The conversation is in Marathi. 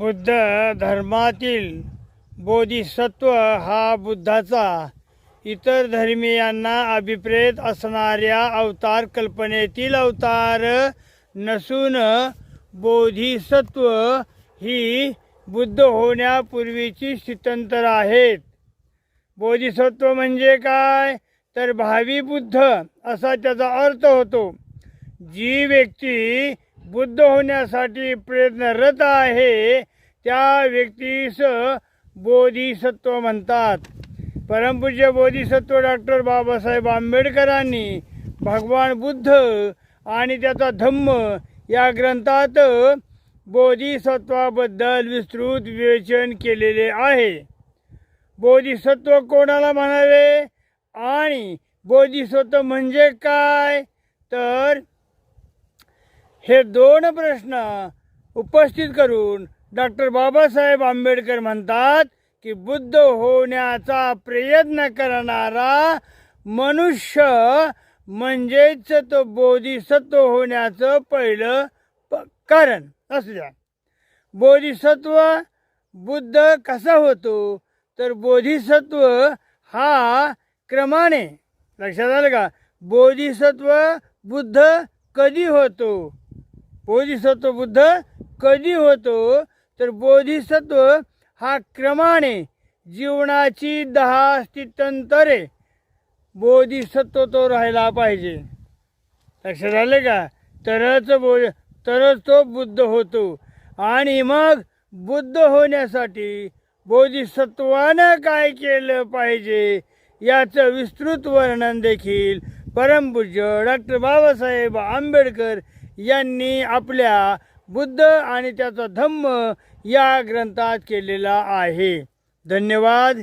बुद्ध धर्मातील बोधिसत्व हा बुद्धाचा इतर धर्मीयांना अभिप्रेत असणाऱ्या अवतार कल्पनेतील अवतार नसून बोधिसत्व ही बुद्ध होण्यापूर्वीची स्थित्यंतर आहेत. बोधिसत्व म्हणजे काय तर भावी बुद्ध असा त्याचा अर्थ होतो. जी व्यक्ती बुद्ध होण्यासाठी प्रयत्नरत आहे त्या व्यक्तीस बोधिसत्व म्हणतात. परमपूज्य बोधिसत्व डॉक्टर बाबासाहेब आंबेडकरांनी भगवान बुद्ध आणि त्याचा धम्म या ग्रंथात बोधिसत्वाबद्दल विस्तृत विवेचन केलेले आहे. बोधिसत्व कोणाला म्हणावे आणि बोधिसत्व म्हणजे काय तर हे दोन प्रश्न उपस्थित करून डॉक्टर बाबासाहेब आंबेडकर म्हणतात की बुद्ध होण्याचा प्रयत्न करणारा मनुष्य म्हणजेच तो बोधिसत्व होण्याचं पहिलं कारण असू द्या. बोधिसत्व बुद्ध कसा होतो तर बोधिसत्व हा क्रमाने, लक्षात आलं का, बोधिसत्व बुद्ध कधी होतो, बोधिसत्व बुद्ध कधी होतो तर बोधिसत्व हा क्रमाने जीवनाची 10 स्थित्यंतरे बोधिसत्व तो राहिला पाहिजे. लक्षात आले का, तरच तो बुद्ध होतो. आणि मग बुद्ध होण्यासाठी बोधिसत्वानं काय केलं पाहिजे याचं विस्तृत वर्णन देखील परमपूज्य डॉक्टर बाबासाहेब आंबेडकर यांनी आपल्या बुद्ध आणि त्याचा धम्म या ग्रंथात केलेला आहे. धन्यवाद.